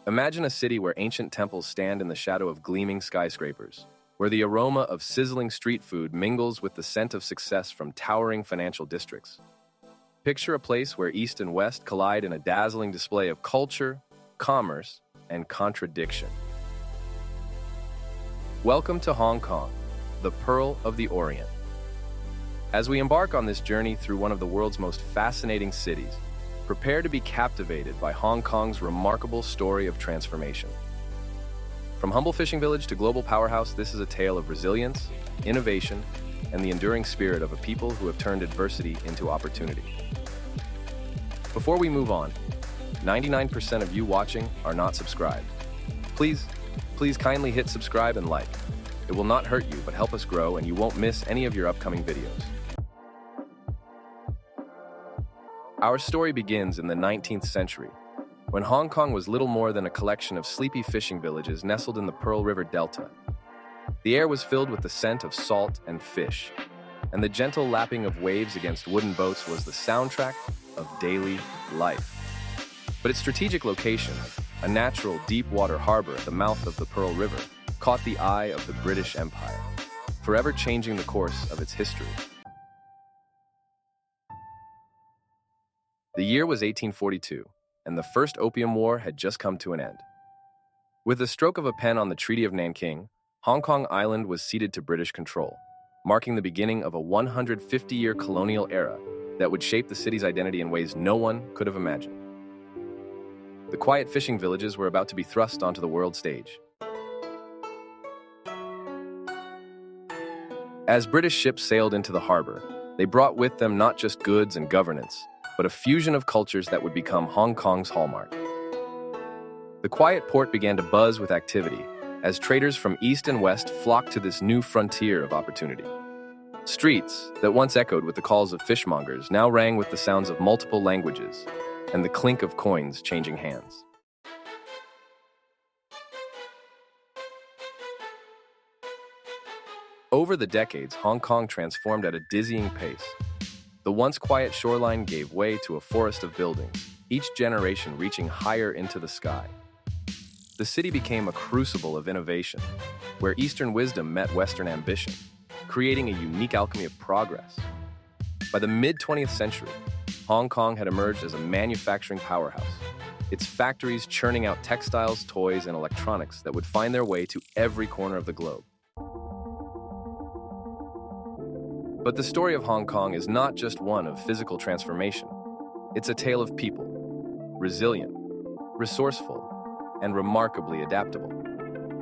Imagine a city where ancient temples stand in the shadow of gleaming skyscrapers, where the aroma of sizzling street food mingles with the scent of success from towering financial districts. Picture a place where East and West collide in a dazzling display of culture, commerce, and contradiction. Welcome to Hong Kong, the Pearl of the Orient. As we embark on this journey through one of the world's most fascinating cities, prepare to be captivated by Hong Kong's remarkable story of transformation. From humble fishing village to global powerhouse, this is a tale of resilience, innovation, and the enduring spirit of a people who have turned adversity into opportunity. Before we move on, 99% of you watching are not subscribed. Please kindly hit subscribe and like. It will not hurt you, but help us grow, and you won't miss any of your upcoming videos. Our story begins in the 19th century, when Hong Kong was little more than a collection of sleepy fishing villages nestled in the Pearl River Delta. The air was filled with the scent of salt and fish, and the gentle lapping of waves against wooden boats was the soundtrack of daily life. But its strategic location, a natural deep-water harbor at the mouth of the Pearl River, caught the eye of the British Empire, forever changing the course of its history. The year was 1842, and the First Opium War had just come to an end. With the stroke of a pen on the Treaty of Nanking, Hong Kong Island was ceded to British control, marking the beginning of a 150-year colonial era that would shape the city's identity in ways no one could have imagined. The quiet fishing villages were about to be thrust onto the world stage. As British ships sailed into the harbor, they brought with them not just goods and governance, but a fusion of cultures that would become Hong Kong's hallmark. The quiet port began to buzz with activity as traders from East and West flocked to this new frontier of opportunity. Streets that once echoed with the calls of fishmongers now rang with the sounds of multiple languages and the clink of coins changing hands. Over the decades, Hong Kong transformed at a dizzying pace. The once quiet shoreline gave way to a forest of buildings, each generation reaching higher into the sky. The city became a crucible of innovation, where Eastern wisdom met Western ambition, creating a unique alchemy of progress. By the mid-20th century, Hong Kong had emerged as a manufacturing powerhouse, its factories churning out textiles, toys, and electronics that would find their way to every corner of the globe. But the story of Hong Kong is not just one of physical transformation. It's a tale of people, resilient, resourceful, and remarkably adaptable.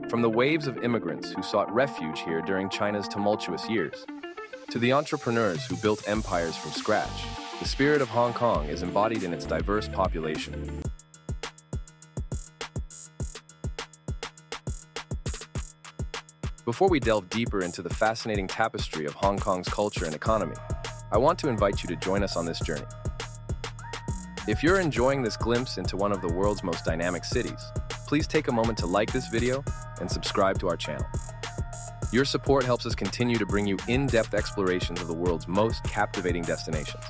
From the waves of immigrants who sought refuge here during China's tumultuous years, to the entrepreneurs who built empires from scratch, the spirit of Hong Kong is embodied in its diverse population. Before we delve deeper into the fascinating tapestry of Hong Kong's culture and economy, I want to invite you to join us on this journey. If you're enjoying this glimpse into one of the world's most dynamic cities, please take a moment to like this video and subscribe to our channel. Your support helps us continue to bring you in-depth explorations of the world's most captivating destinations.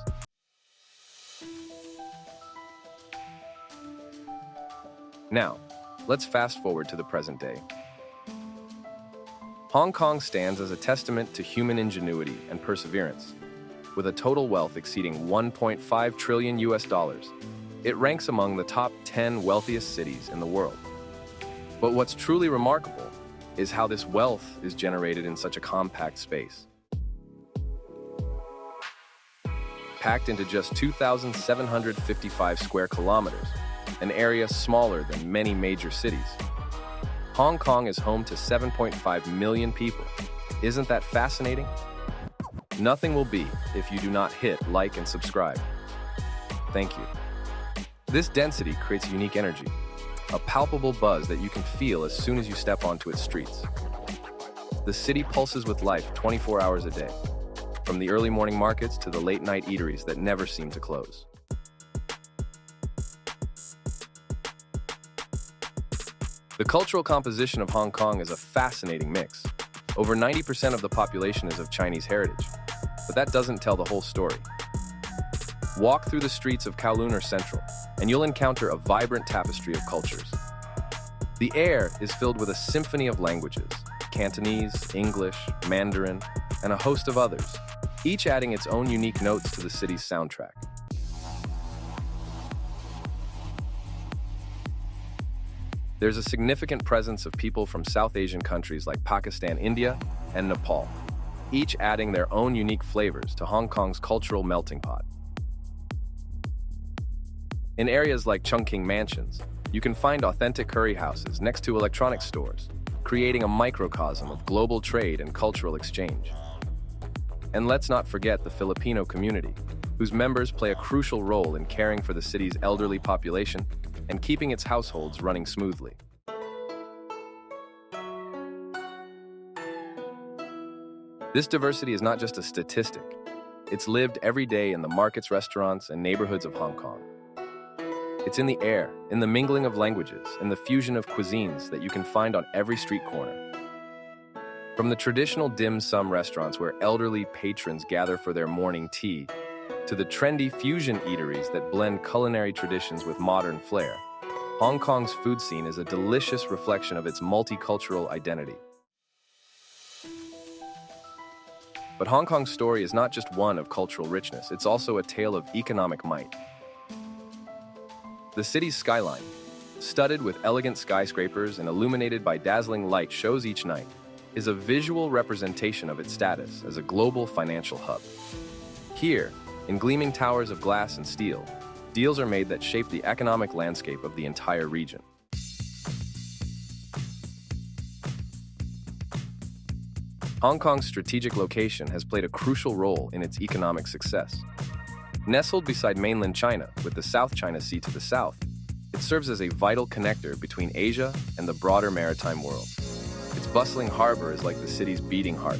Now, let's fast forward to the present day. Hong Kong stands as a testament to human ingenuity and perseverance. With a total wealth exceeding $1.5 trillion US, it ranks among the top 10 wealthiest cities in the world. But what's truly remarkable is how this wealth is generated in such a compact space. Packed into just 2,755 square kilometers, an area smaller than many major cities, Hong Kong is home to 7.5 million people. Isn't that fascinating? Nothing will be if you do not hit like and subscribe. Thank you. This density creates a unique energy, a palpable buzz that you can feel as soon as you step onto its streets. The city pulses with life 24 hours a day, from the early morning markets to the late-night eateries that never seem to close. The cultural composition of Hong Kong is a fascinating mix. Over 90% of the population is of Chinese heritage, but that doesn't tell the whole story. Walk through the streets of Kowloon or Central, and you'll encounter a vibrant tapestry of cultures. The air is filled with a symphony of languages: Cantonese, English, Mandarin, and a host of others, each adding its own unique notes to the city's soundtrack. There's a significant presence of people from South Asian countries like Pakistan, India, and Nepal, each adding their own unique flavors to Hong Kong's cultural melting pot. In areas like Chungking Mansions, you can find authentic curry houses next to electronics stores, creating a microcosm of global trade and cultural exchange. And let's not forget the Filipino community, whose members play a crucial role in caring for the city's elderly population and keeping its households running smoothly. This diversity is not just a statistic. It's lived every day in the markets, restaurants, and neighborhoods of Hong Kong. It's in the air, in the mingling of languages, in the fusion of cuisines that you can find on every street corner. From the traditional dim sum restaurants where elderly patrons gather for their morning tea, to the trendy fusion eateries that blend culinary traditions with modern flair, Hong Kong's food scene is a delicious reflection of its multicultural identity. But Hong Kong's story is not just one of cultural richness, it's also a tale of economic might. The city's skyline, studded with elegant skyscrapers and illuminated by dazzling light shows each night, is a visual representation of its status as a global financial hub. Here, in gleaming towers of glass and steel, deals are made that shape the economic landscape of the entire region. Hong Kong's strategic location has played a crucial role in its economic success. Nestled beside mainland China, with the South China Sea to the south, it serves as a vital connector between Asia and the broader maritime world. Its bustling harbor is like the city's beating heart,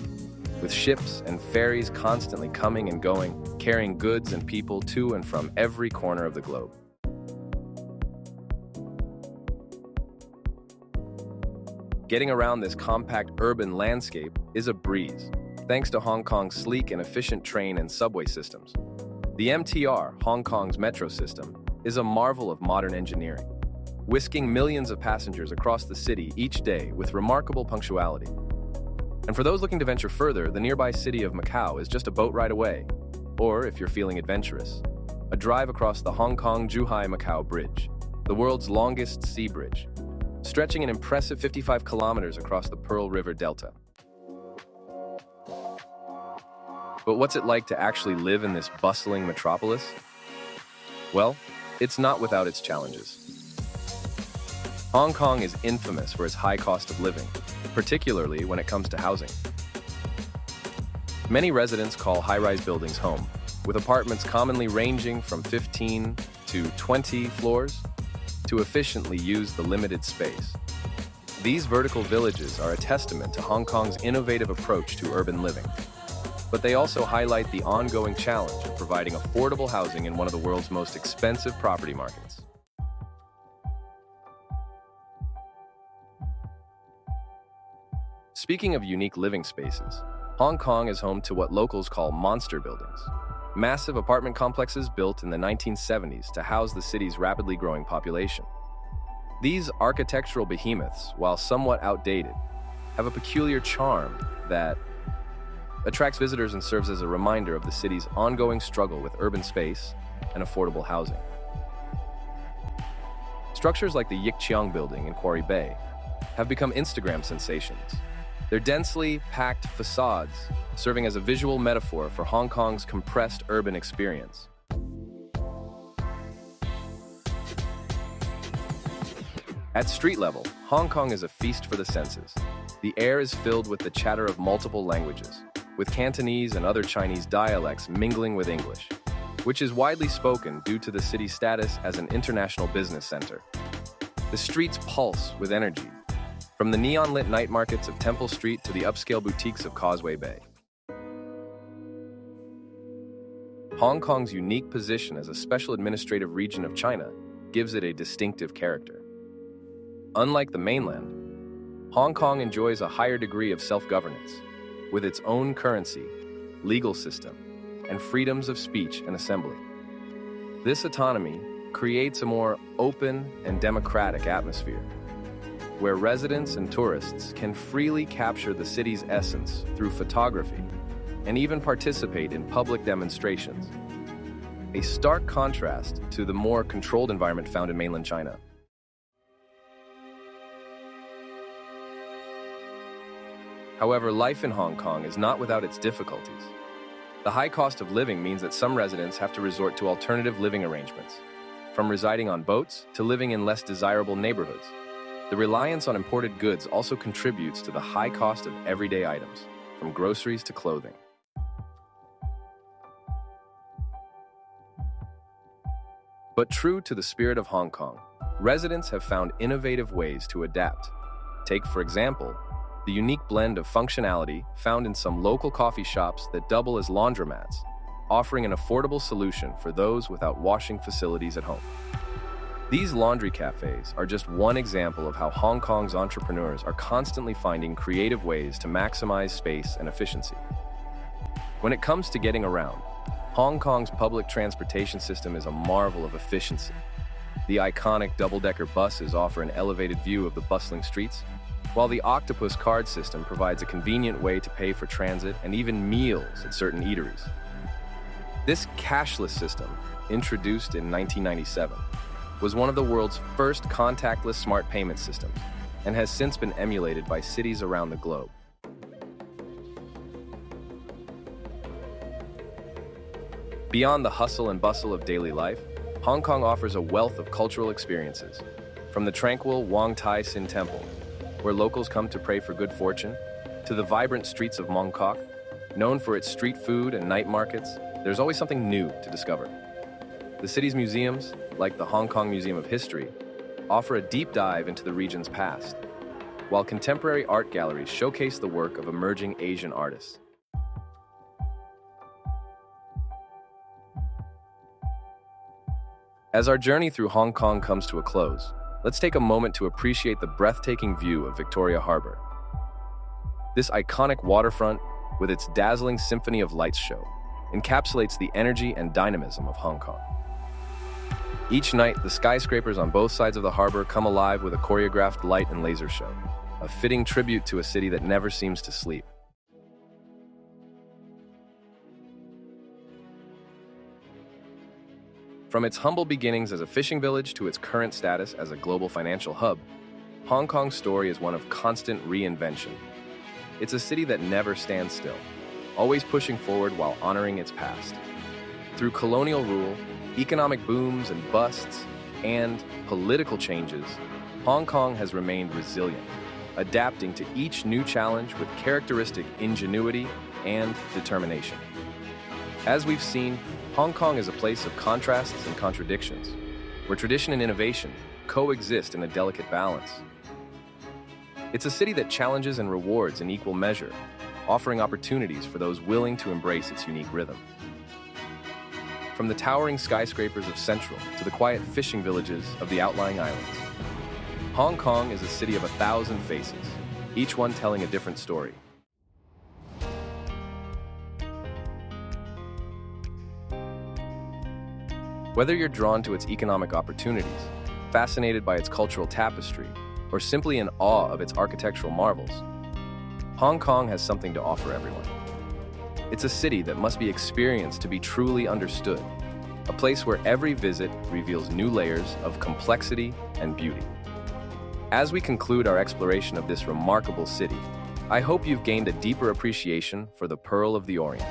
with ships and ferries constantly coming and going, carrying goods and people to and from every corner of the globe. Getting around this compact urban landscape is a breeze, thanks to Hong Kong's sleek and efficient train and subway systems. The MTR, Hong Kong's metro system, is a marvel of modern engineering, whisking millions of passengers across the city each day with remarkable punctuality. And for those looking to venture further, the nearby city of Macau is just a boat ride away. Or, if you're feeling adventurous, a drive across the Hong Kong-Zhuhai-Macau Bridge, the world's longest sea bridge, stretching an impressive 55 kilometers across the Pearl River Delta. But what's it like to actually live in this bustling metropolis? Well, it's not without its challenges. Hong Kong is infamous for its high cost of living, particularly when it comes to housing. Many residents call high-rise buildings home, with apartments commonly ranging from 15 to 20 floors to efficiently use the limited space. These vertical villages are a testament to Hong Kong's innovative approach to urban living, but they also highlight the ongoing challenge of providing affordable housing in one of the world's most expensive property markets. Speaking of unique living spaces, Hong Kong is home to what locals call monster buildings, massive apartment complexes built in the 1970s to house the city's rapidly growing population. These architectural behemoths, while somewhat outdated, have a peculiar charm that attracts visitors and serves as a reminder of the city's ongoing struggle with urban space and affordable housing. Structures like the Yik Chiang building in Quarry Bay have become Instagram sensations, their densely packed facades serving as a visual metaphor for Hong Kong's compressed urban experience. At street level, Hong Kong is a feast for the senses. The air is filled with the chatter of multiple languages, with Cantonese and other Chinese dialects mingling with English, which is widely spoken due to the city's status as an international business center. The streets pulse with energy, from the neon-lit night markets of Temple Street to the upscale boutiques of Causeway Bay. Hong Kong's unique position as a special administrative region of China gives it a distinctive character. Unlike the mainland, Hong Kong enjoys a higher degree of self-governance, with its own currency, legal system, and freedoms of speech and assembly. This autonomy creates a more open and democratic atmosphere. where residents and tourists can freely capture the city's essence through photography and even participate in public demonstrations. A stark contrast to the more controlled environment found in mainland China. However, life in Hong Kong is not without its difficulties. The high cost of living means that some residents have to resort to alternative living arrangements, from residing on boats to living in less desirable neighborhoods. The reliance on imported goods also contributes to the high cost of everyday items, from groceries to clothing. But true to the spirit of Hong Kong, residents have found innovative ways to adapt. Take, for example, the unique blend of functionality found in some local coffee shops that double as laundromats, offering an affordable solution for those without washing facilities at home. These laundry cafes are just one example of how Hong Kong's entrepreneurs are constantly finding creative ways to maximize space and efficiency. When it comes to getting around, Hong Kong's public transportation system is a marvel of efficiency. The iconic double-decker buses offer an elevated view of the bustling streets, while the Octopus card system provides a convenient way to pay for transit and even meals at certain eateries. This cashless system, introduced in 1997, was one of the world's first contactless smart payment systems and has since been emulated by cities around the globe. Beyond the hustle and bustle of daily life, Hong Kong offers a wealth of cultural experiences, from the tranquil Wong Tai Sin Temple, where locals come to pray for good fortune, to the vibrant streets of Mong Kok, known for its street food and night markets. There's always something new to discover. The city's museums, like the Hong Kong Museum of History, offer a deep dive into the region's past, while contemporary art galleries showcase the work of emerging Asian artists. As our journey through Hong Kong comes to a close, let's take a moment to appreciate the breathtaking view of Victoria Harbour. This iconic waterfront, with its dazzling symphony of lights show, encapsulates the energy and dynamism of Hong Kong. Each night, the skyscrapers on both sides of the harbor come alive with a choreographed light and laser show, a fitting tribute to a city that never seems to sleep. From its humble beginnings as a fishing village to its current status as a global financial hub, Hong Kong's story is one of constant reinvention. It's a city that never stands still, always pushing forward while honoring its past. Through colonial rule, economic booms and busts, and political changes, Hong Kong has remained resilient, adapting to each new challenge with characteristic ingenuity and determination. As we've seen, Hong Kong is a place of contrasts and contradictions, where tradition and innovation coexist in a delicate balance. It's a city that challenges and rewards in equal measure, offering opportunities for those willing to embrace its unique rhythm. From the towering skyscrapers of Central to the quiet fishing villages of the outlying islands, Hong Kong is a city of 1,000 faces, each one telling a different story. Whether you're drawn to its economic opportunities, fascinated by its cultural tapestry, or simply in awe of its architectural marvels, Hong Kong has something to offer everyone. It's a city that must be experienced to be truly understood, a place where every visit reveals new layers of complexity and beauty. As we conclude our exploration of this remarkable city, I hope you've gained a deeper appreciation for the Pearl of the Orient.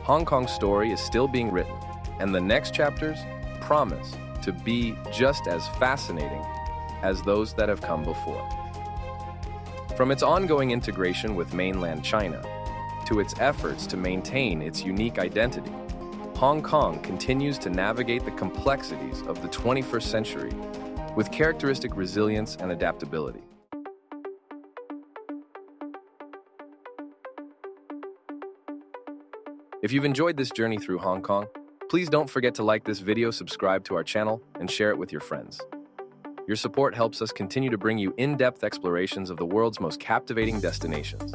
Hong Kong's story is still being written, and the next chapters promise to be just as fascinating as those that have come before. From its ongoing integration with mainland China to its efforts to maintain its unique identity, Hong Kong continues to navigate the complexities of the 21st century with characteristic resilience and adaptability. If you've enjoyed this journey through Hong Kong, please don't forget to like this video, subscribe to our channel, and share it with your friends. Your support helps us continue to bring you in-depth explorations of the world's most captivating destinations.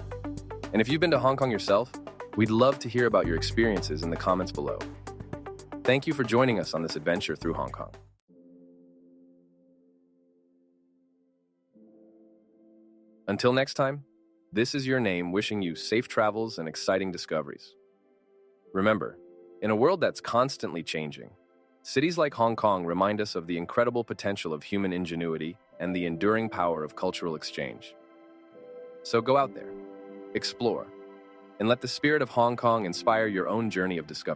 And if you've been to Hong Kong yourself, we'd love to hear about your experiences in the comments below. Thank you for joining us on this adventure through Hong Kong. Until next time, this is your name wishing you safe travels and exciting discoveries. Remember, in a world that's constantly changing, cities like Hong Kong remind us of the incredible potential of human ingenuity and the enduring power of cultural exchange. So go out there, explore, and let the spirit of Hong Kong inspire your own journey of discovery.